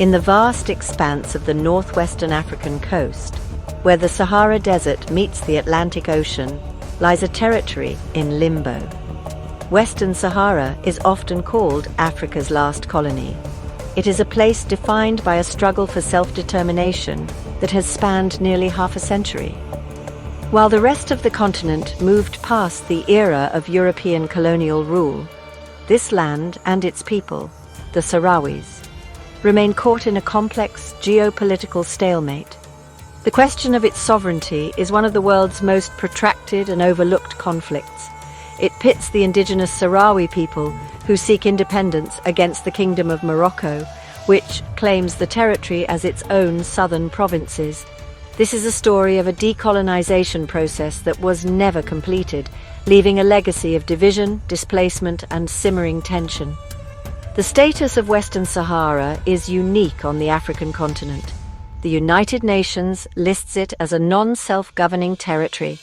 In the vast expanse of the northwestern African coast, where the Sahara Desert meets the Atlantic Ocean, lies a territory in limbo. Western Sahara is often called Africa's last colony. It is a place defined by a struggle for self-determination that has spanned nearly half a century. While the rest of the continent moved past the era of European colonial rule, this land and its people, the Sahrawis, remain caught in a complex geopolitical stalemate. The question of its sovereignty is one of the world's most protracted and overlooked conflicts. It pits the indigenous Sahrawi people who seek independence against the Kingdom of Morocco, which claims the territory as its own southern provinces. This is a story of a decolonization process that was never completed, leaving a legacy of division, displacement, and simmering tension. The status of Western Sahara is unique on the African continent. The United Nations lists it as a non-self-governing territory,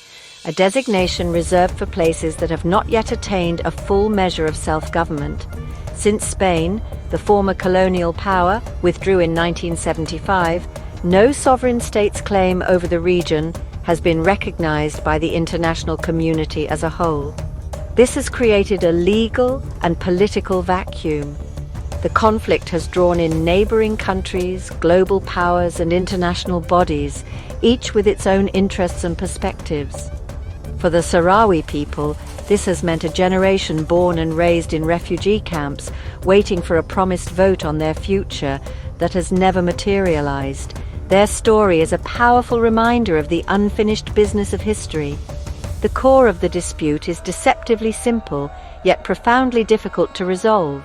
a designation reserved for places that have not yet attained a full measure of self-government. Since Spain, the former colonial power, withdrew in 1975, no sovereign state's claim over the region has been recognized by the international community as a whole. This has created a legal and political vacuum. The conflict has drawn in neighboring countries, global powers, and international bodies, each with its own interests and perspectives. For the Sahrawi people, this has meant a generation born and raised in refugee camps, waiting for a promised vote on their future that has never materialized. Their story is a powerful reminder of the unfinished business of history. The core of the dispute is deceptively simple, yet profoundly difficult to resolve.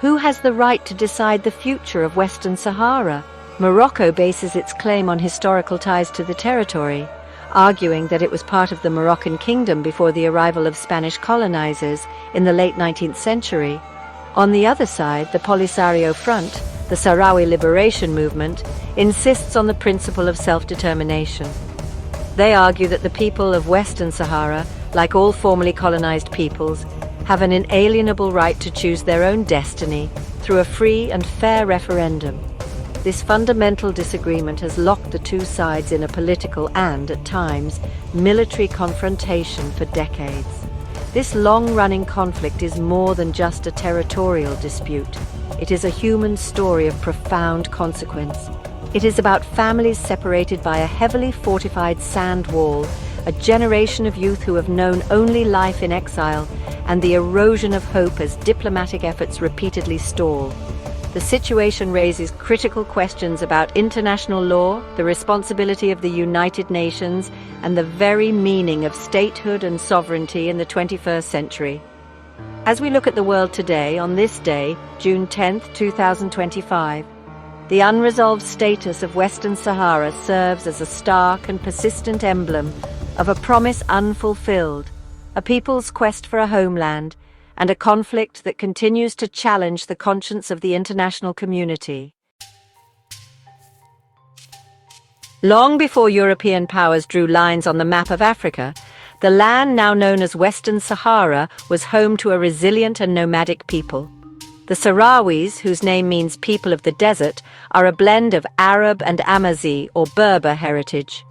Who has the right to decide the future of Western Sahara? Morocco bases its claim on historical ties to the territory, arguing that it was part of the Moroccan kingdom before the arrival of Spanish colonizers in the late 19th century. On the other side, the Polisario Front, the Sahrawi liberation movement, insists on the principle of self-determination. They argue that the people of Western Sahara, like all formerly colonized peoples, have an inalienable right to choose their own destiny through a free and fair referendum. This fundamental disagreement has locked the two sides in a political and, at times, military confrontation for decades. This long-running conflict is more than just a territorial dispute. It is a human story of profound consequence. It is about families separated by a heavily fortified sand wall, a generation of youth who have known only life in exile, and the erosion of hope as diplomatic efforts repeatedly stall. The situation raises critical questions about international law, the responsibility of the United Nations, and the very meaning of statehood and sovereignty in the 21st century. As we look at the world today, on this day, June 10, 2025, the unresolved status of Western Sahara serves as a stark and persistent emblem of a promise unfulfilled, a people's quest for a homeland, and a conflict that continues to challenge the conscience of the international community. Long before European powers drew lines on the map of Africa, the land now known as Western Sahara was home to a resilient and nomadic people. The Sahrawis, whose name means people of the desert, are a blend of Arab and Amazigh or Berber heritage.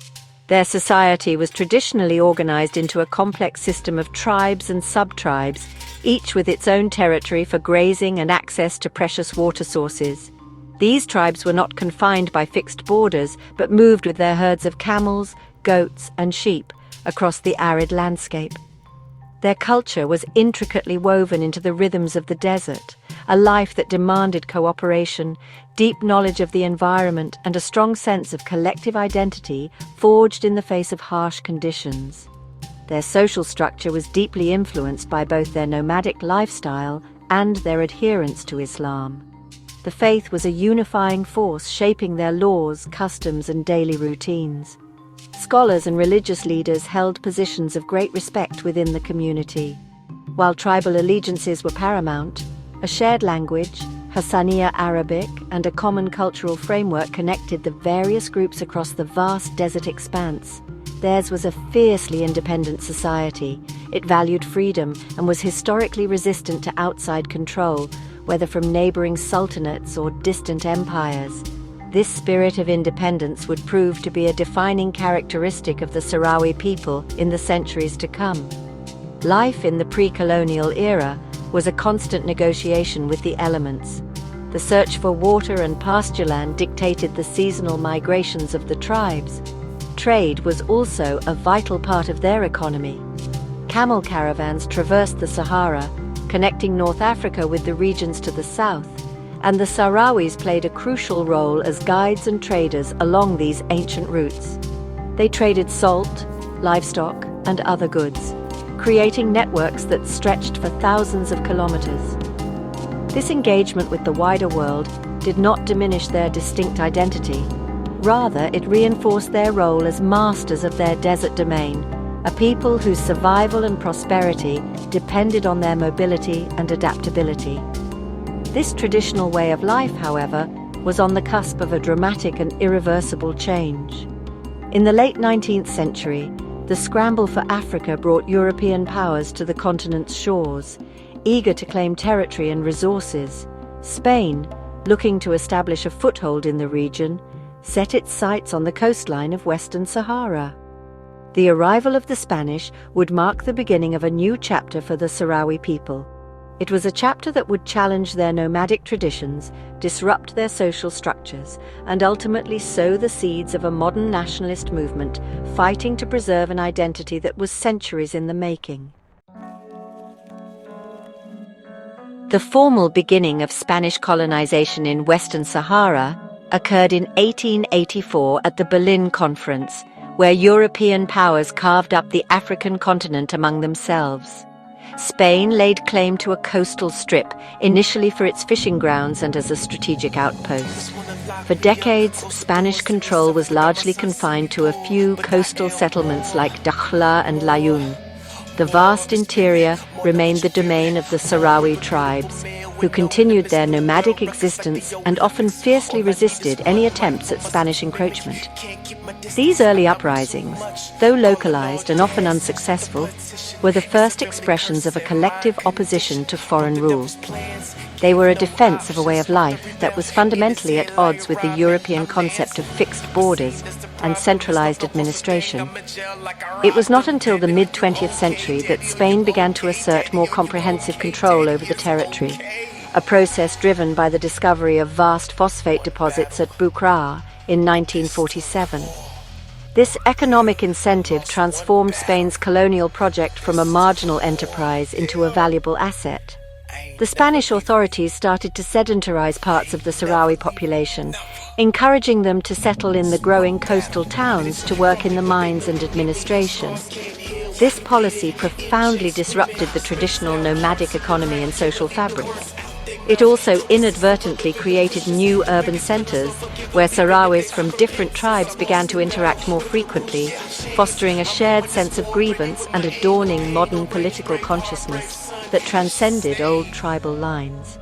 Their society was traditionally organized into a complex system of tribes and sub-tribes, each with its own territory for grazing and access to precious water sources. These tribes were not confined by fixed borders, but moved with their herds of camels, goats, and sheep across the arid landscape. Their culture was intricately woven into the rhythms of the desert, a life that demanded cooperation, deep knowledge of the environment, and a strong sense of collective identity forged in the face of harsh conditions. Their social structure was deeply influenced by both their nomadic lifestyle and their adherence to Islam. The faith was a unifying force shaping their laws, customs, and daily routines. Scholars and religious leaders held positions of great respect within the community. While tribal allegiances were paramount, a shared language, Hassaniya Arabic, and a common cultural framework connected the various groups across the vast desert expanse. Theirs was a fiercely independent society. It valued freedom and was historically resistant to outside control, whether from neighboring sultanates or distant empires. This spirit of independence would prove to be a defining characteristic of the Sahrawi people in the centuries to come. Life in the pre-colonial era was a constant negotiation with the elements. The search for water and pastureland dictated the seasonal migrations of the tribes. Trade was also a vital part of their economy. Camel caravans traversed the Sahara, connecting North Africa with the regions to the south, and the Sahrawis played a crucial role as guides and traders along these ancient routes. They traded salt, livestock, and other goods, creating networks that stretched for thousands of kilometers. This engagement with the wider world did not diminish their distinct identity. Rather, it reinforced their role as masters of their desert domain, a people whose survival and prosperity depended on their mobility and adaptability. This traditional way of life, however, was on the cusp of a dramatic and irreversible change. In the late 19th century, the scramble for Africa brought European powers to the continent's shores, eager to claim territory and resources. Spain, looking to establish a foothold in the region, set its sights on the coastline of Western Sahara. The arrival of the Spanish would mark the beginning of a new chapter for the Sahrawi people. It was a chapter that would challenge their nomadic traditions, disrupt their social structures, and ultimately sow the seeds of a modern nationalist movement fighting to preserve an identity that was centuries in the making. The formal beginning of Spanish colonization in Western Sahara occurred in 1884 at the Berlin Conference, where European powers carved up the African continent among themselves. Spain laid claim to a coastal strip, initially for its fishing grounds and as a strategic outpost. For decades, Spanish control was largely confined to a few coastal settlements like Dakhla and Layun. The vast interior remained the domain of the Sahrawi tribes, who continued their nomadic existence and often fiercely resisted any attempts at Spanish encroachment. These early uprisings, though localized and often unsuccessful, were the first expressions of a collective opposition to foreign rule. They were a defense of a way of life that was fundamentally at odds with the European concept of fixed borders and centralized administration. It was not until the mid-20th century that Spain began to assert more comprehensive control over the territory, a process driven by the discovery of vast phosphate deposits at Bucra in 1947. This economic incentive transformed Spain's colonial project from a marginal enterprise into a valuable asset. The Spanish authorities started to sedentarize parts of the Sahrawi population, encouraging them to settle in the growing coastal towns to work in the mines and administration. This policy profoundly disrupted the traditional nomadic economy and social fabric. It also inadvertently created new urban centers where Sahrawis from different tribes began to interact more frequently, fostering a shared sense of grievance and a dawning modern political consciousness that transcended old tribal lines.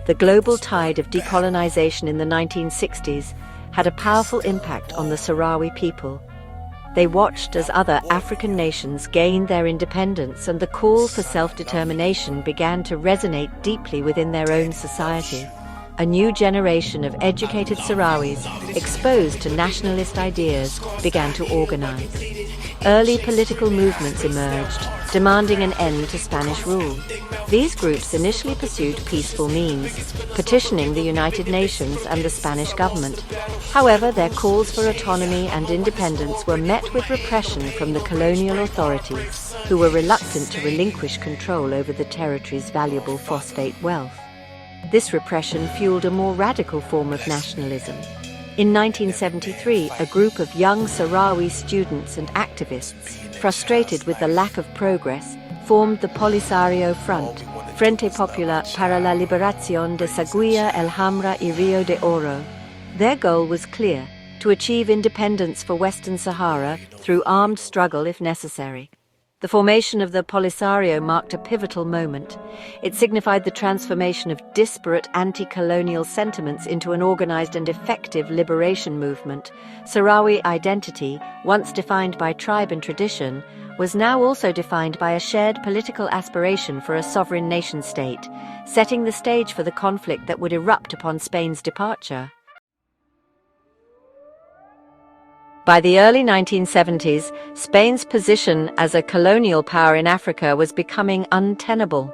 The global tide of decolonization in the 1960s had a powerful impact on the Sahrawi people. They watched as other African nations gained their independence, and the call for self-determination began to resonate deeply within their own society. A new generation of educated Sahrawis, exposed to nationalist ideas, began to organize. Early political movements emerged, demanding an end to Spanish rule. These groups initially pursued peaceful means, petitioning the United Nations and the Spanish government. However, their calls for autonomy and independence were met with repression from the colonial authorities, who were reluctant to relinquish control over the territory's valuable phosphate wealth. This repression fueled a more radical form of nationalism. In 1973, a group of young Sahrawi students and activists, frustrated with the lack of progress, formed the Polisario Front, Frente Popular para la Liberación de Saguia, El Hamra y Río de Oro. Their goal was clear: to achieve independence for Western Sahara through armed struggle if necessary. The formation of the Polisario marked a pivotal moment. It signified the transformation of disparate anti-colonial sentiments into an organized and effective liberation movement. Sahrawi identity, once defined by tribe and tradition, was now also defined by a shared political aspiration for a sovereign nation-state, setting the stage for the conflict that would erupt upon Spain's departure. By the early 1970s, Spain's position as a colonial power in Africa was becoming untenable.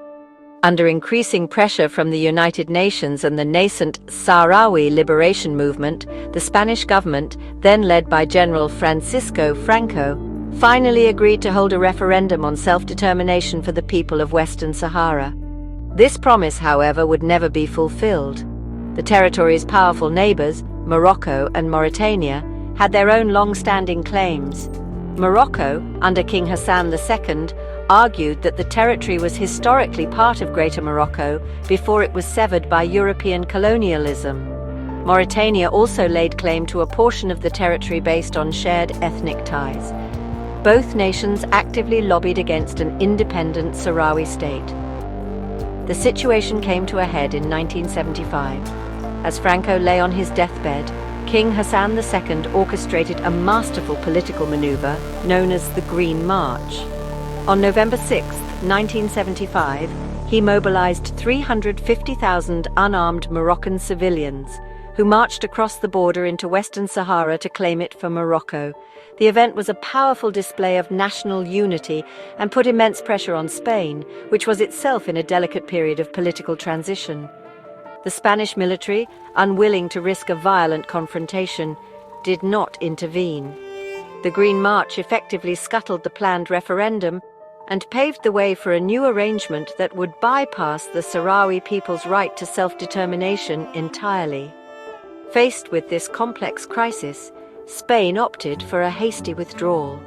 Under increasing pressure from the United Nations and the nascent Sahrawi liberation movement, the Spanish government, then led by General Francisco Franco, finally agreed to hold a referendum on self-determination for the people of Western Sahara. This promise, however, would never be fulfilled. The territory's powerful neighbors, Morocco and Mauritania, had their own long-standing claims. Morocco, under King Hassan II, argued that the territory was historically part of Greater Morocco before it was severed by European colonialism. Mauritania also laid claim to a portion of the territory based on shared ethnic ties. Both nations actively lobbied against an independent Sahrawi state. The situation came to a head in 1975. As Franco lay on his deathbed, King Hassan II orchestrated a masterful political maneuver known as the Green March. On November 6, 1975, he mobilized 350,000 unarmed Moroccan civilians who marched across the border into Western Sahara to claim it for Morocco. The event was a powerful display of national unity and put immense pressure on Spain, which was itself in a delicate period of political transition. The Spanish military, unwilling to risk a violent confrontation, did not intervene. The Green March effectively scuttled the planned referendum and paved the way for a new arrangement that would bypass the Sahrawi people's right to self-determination entirely. Faced with this complex crisis, Spain opted for a hasty withdrawal.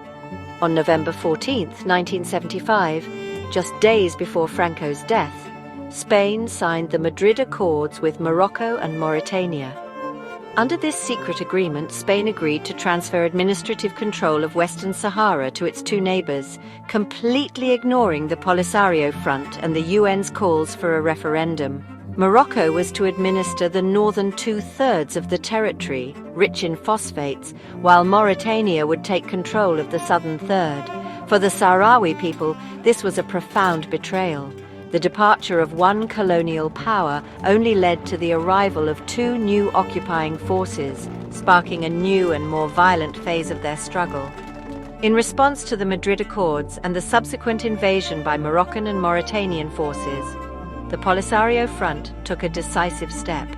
On November 14, 1975, just days before Franco's death, Spain signed the Madrid Accords with Morocco and Mauritania. Under this secret agreement, Spain agreed to transfer administrative control of Western Sahara to its two neighbors, completely ignoring the Polisario Front and the UN's calls for a referendum. Morocco was to administer the northern two-thirds of the territory, rich in phosphates, while Mauritania would take control of the southern third. For the Sahrawi people, this was a profound betrayal. The departure of one colonial power only led to the arrival of two new occupying forces, sparking a new and more violent phase of their struggle. In response to the Madrid Accords and the subsequent invasion by Moroccan and Mauritanian forces, the Polisario Front took a decisive step.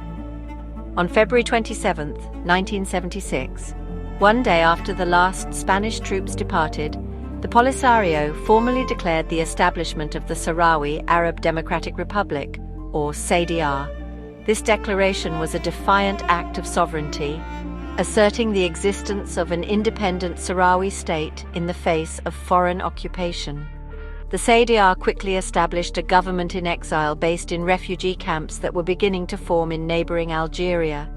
On February 27, 1976, one day after the last Spanish troops departed, the Polisario formally declared the establishment of the Sahrawi Arab Democratic Republic, or SADR. This declaration was a defiant act of sovereignty, asserting the existence of an independent Sahrawi state in the face of foreign occupation. The SADR quickly established a government in exile based in refugee camps that were beginning to form in neighboring Algeria.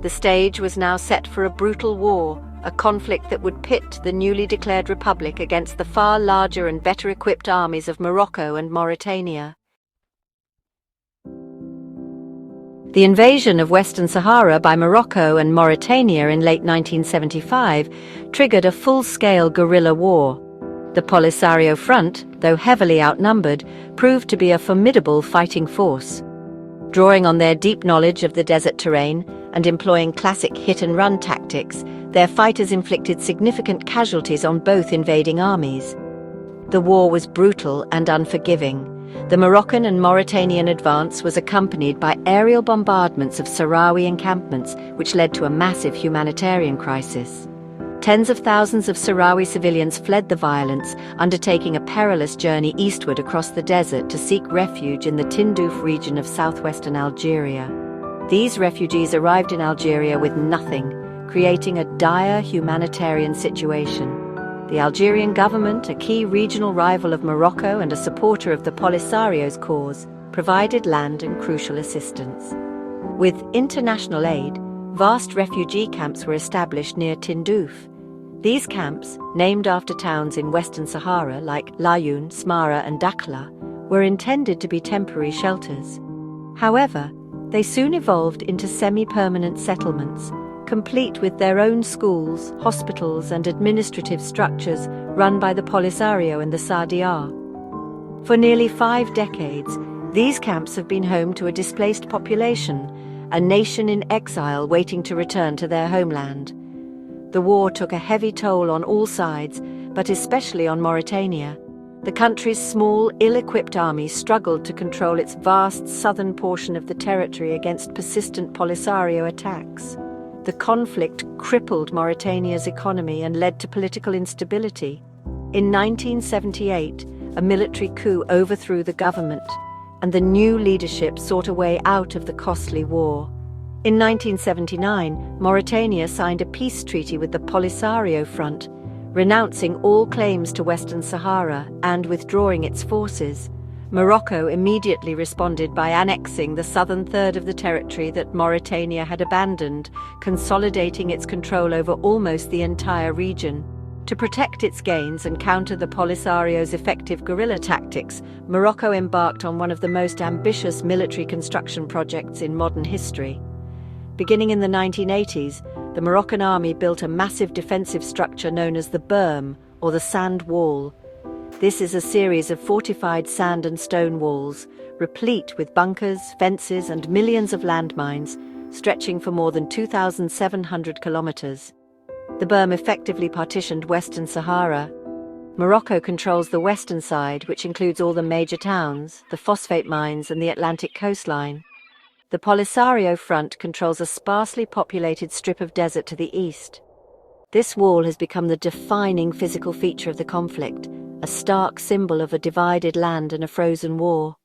The stage was now set for a brutal war, a conflict that would pit the newly declared republic against the far larger and better equipped armies of Morocco and Mauritania. The invasion of Western Sahara by Morocco and Mauritania in late 1975 triggered a full-scale guerrilla war. The Polisario Front, though heavily outnumbered, proved to be a formidable fighting force. Drawing on their deep knowledge of the desert terrain and employing classic hit-and-run tactics, their fighters inflicted significant casualties on both invading armies. The war was brutal and unforgiving. The Moroccan and Mauritanian advance was accompanied by aerial bombardments of Sahrawi encampments, which led to a massive humanitarian crisis. Tens of thousands of Sahrawi civilians fled the violence, undertaking a perilous journey eastward across the desert to seek refuge in the Tindouf region of southwestern Algeria. These refugees arrived in Algeria with nothing, creating a dire humanitarian situation. The Algerian government, a key regional rival of Morocco and a supporter of the Polisario's cause, provided land and crucial assistance. With international aid, vast refugee camps were established near Tindouf. These camps, named after towns in Western Sahara like Layun, Smara and Dakhla, were intended to be temporary shelters. However, they soon evolved into semi-permanent settlements, complete with their own schools, hospitals and administrative structures run by the Polisario and the Sahrawi. For nearly 5 decades, these camps have been home to a displaced population, a nation in exile waiting to return to their homeland. The war took a heavy toll on all sides, but especially on Mauritania. The country's small, ill-equipped army struggled to control its vast southern portion of the territory against persistent Polisario attacks. The conflict crippled Mauritania's economy and led to political instability. In 1978, a military coup overthrew the government, and the new leadership sought a way out of the costly war. In 1979, Mauritania signed a peace treaty with the Polisario Front, renouncing all claims to Western Sahara and withdrawing its forces. Morocco immediately responded by annexing the southern third of the territory that Mauritania had abandoned, consolidating its control over almost the entire region. To protect its gains and counter the Polisario's effective guerrilla tactics, Morocco embarked on one of the most ambitious military construction projects in modern history. Beginning in the 1980s, the Moroccan army built a massive defensive structure known as the berm, or the sand wall. This is a series of fortified sand and stone walls, replete with bunkers, fences and millions of landmines, stretching for more than 2,700 kilometers. The berm effectively partitioned Western Sahara. Morocco controls the western side, which includes all the major towns, the phosphate mines and the Atlantic coastline. The Polisario Front controls a sparsely populated strip of desert to the east. This wall has become the defining physical feature of the conflict, a stark symbol of a divided land and a frozen war.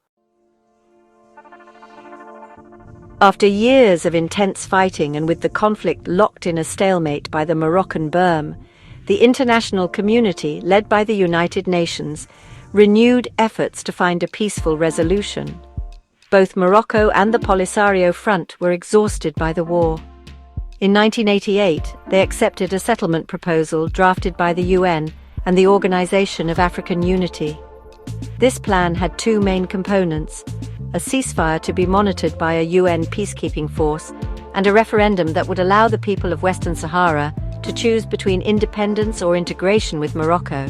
After years of intense fighting and with the conflict locked in a stalemate by the Moroccan berm, the international community, led by the United Nations, renewed efforts to find a peaceful resolution. Both Morocco and the Polisario Front were exhausted by the war. In 1988, they accepted a settlement proposal drafted by the UN and the Organization of African Unity. This plan had 2 main components: a ceasefire to be monitored by a UN peacekeeping force, and a referendum that would allow the people of Western Sahara to choose between independence or integration with Morocco.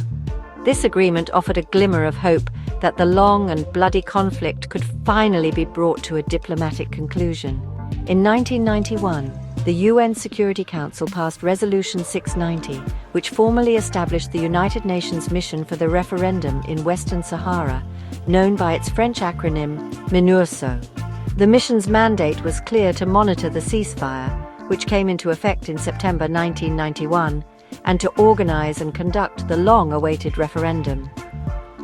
This agreement offered a glimmer of hope that the long and bloody conflict could finally be brought to a diplomatic conclusion. In 1991, the UN Security Council passed Resolution 690, which formally established the United Nations Mission for the Referendum in Western Sahara, known by its French acronym MINURSO. The mission's mandate was clear: to monitor the ceasefire, which came into effect in September 1991, and to organize and conduct the long-awaited referendum.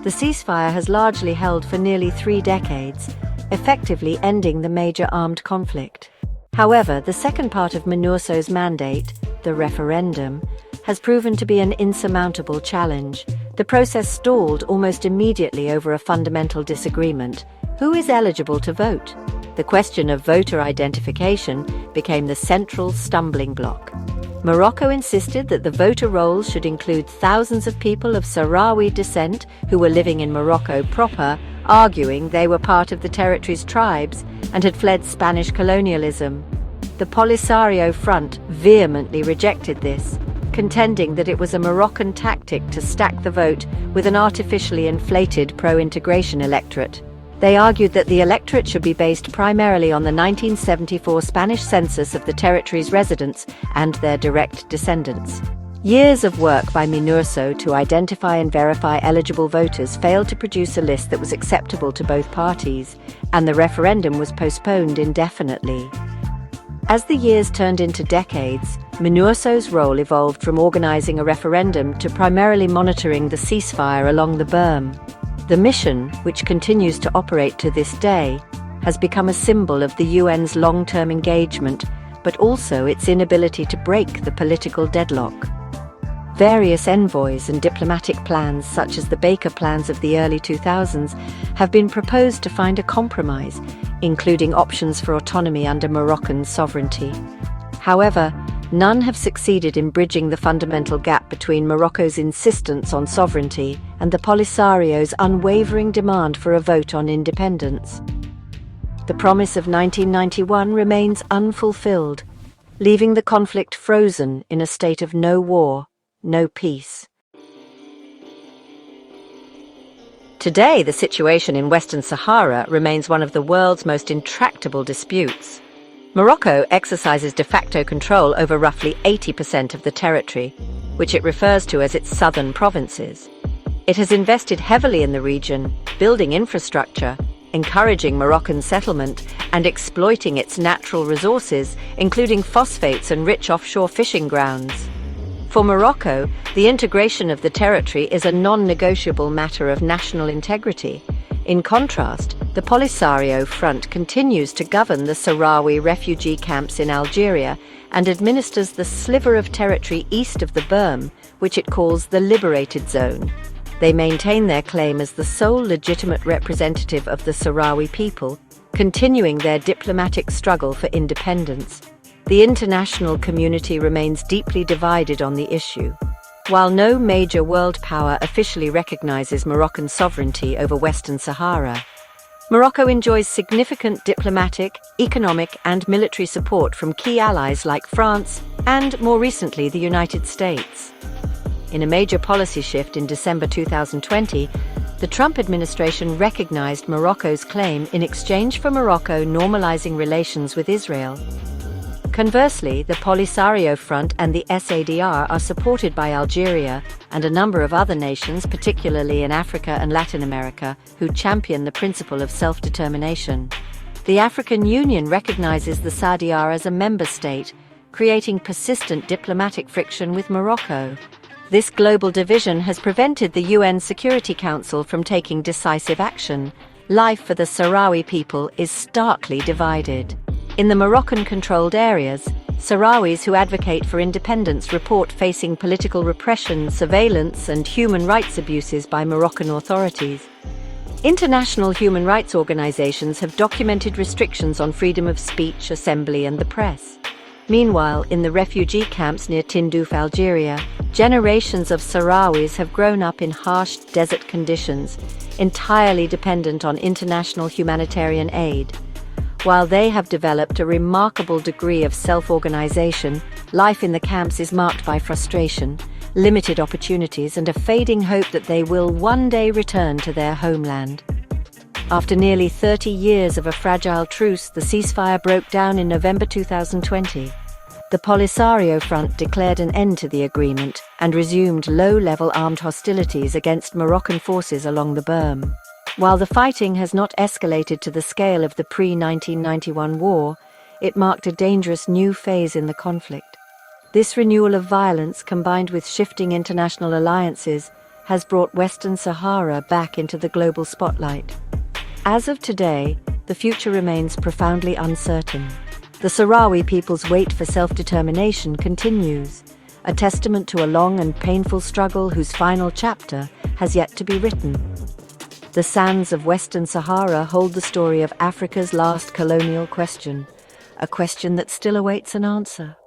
The ceasefire has largely held for nearly 3 decades, effectively ending the major armed conflict. However, the second part of MINURSO's mandate, the referendum, has proven to be an insurmountable challenge. The process stalled almost immediately over a fundamental disagreement: who is eligible to vote? The question of voter identification became the central stumbling block. Morocco insisted that the voter rolls should include thousands of people of Sahrawi descent who were living in Morocco proper, arguing they were part of the territory's tribes and had fled Spanish colonialism. The Polisario Front vehemently rejected this, contending that it was a Moroccan tactic to stack the vote with an artificially inflated pro-integration electorate. They argued that the electorate should be based primarily on the 1974 Spanish census of the territory's residents and their direct descendants. Years of work by MINURSO to identify and verify eligible voters failed to produce a list that was acceptable to both parties, and the referendum was postponed indefinitely. As the years turned into decades, MINURSO's role evolved from organizing a referendum to primarily monitoring the ceasefire along the berm. The mission, which continues to operate to this day, has become a symbol of the UN's long-term engagement, but also its inability to break the political deadlock. Various envoys and diplomatic plans, such as the Baker plans of the early 2000s, have been proposed to find a compromise, including options for autonomy under Moroccan sovereignty. However, none have succeeded in bridging the fundamental gap between Morocco's insistence on sovereignty and the Polisario's unwavering demand for a vote on independence. The promise of 1991 remains unfulfilled, leaving the conflict frozen in a state of no war, no peace. Today, the situation in Western Sahara remains one of the world's most intractable disputes. Morocco exercises de facto control over roughly 80% of the territory, which it refers to as its southern provinces. It has invested heavily in the region, building infrastructure, encouraging Moroccan settlement, and exploiting its natural resources, including phosphates and rich offshore fishing grounds. For Morocco, the integration of the territory is a non-negotiable matter of national integrity. In contrast, the Polisario Front continues to govern the Sahrawi refugee camps in Algeria and administers the sliver of territory east of the berm, which it calls the Liberated Zone. They maintain their claim as the sole legitimate representative of the Sahrawi people, continuing their diplomatic struggle for independence. The international community remains deeply divided on the issue. While no major world power officially recognizes Moroccan sovereignty over Western Sahara, Morocco enjoys significant diplomatic, economic, and military support from key allies like France and, more recently, the United States. In a major policy shift in December 2020, the Trump administration recognized Morocco's claim in exchange for Morocco normalizing relations with Israel. Conversely, the Polisario Front and the SADR are supported by Algeria and a number of other nations, particularly in Africa and Latin America, who champion the principle of self-determination. The African Union recognizes the SADR as a member state, creating persistent diplomatic friction with Morocco. This global division has prevented the UN Security Council from taking decisive action. Life for the Sahrawi people is starkly divided. In the Moroccan-controlled areas, Sahrawis who advocate for independence report facing political repression, surveillance, and human rights abuses by Moroccan authorities. International human rights organizations have documented restrictions on freedom of speech, assembly, and the press. Meanwhile, in the refugee camps near Tindouf, Algeria, generations of Sahrawis have grown up in harsh desert conditions, entirely dependent on international humanitarian aid. While they have developed a remarkable degree of self-organization, life in the camps is marked by frustration, limited opportunities, and a fading hope that they will one day return to their homeland. After nearly 30 years of a fragile truce, the ceasefire broke down in November 2020. The Polisario Front declared an end to the agreement and resumed low-level armed hostilities against Moroccan forces along the berm. While the fighting has not escalated to the scale of the pre-1991 war, it marked a dangerous new phase in the conflict. This renewal of violence, combined with shifting international alliances, has brought Western Sahara back into the global spotlight. As of today, the future remains profoundly uncertain. The Sahrawi people's wait for self-determination continues, a testament to a long and painful struggle whose final chapter has yet to be written. The sands of Western Sahara hold the story of Africa's last colonial question, a question that still awaits an answer.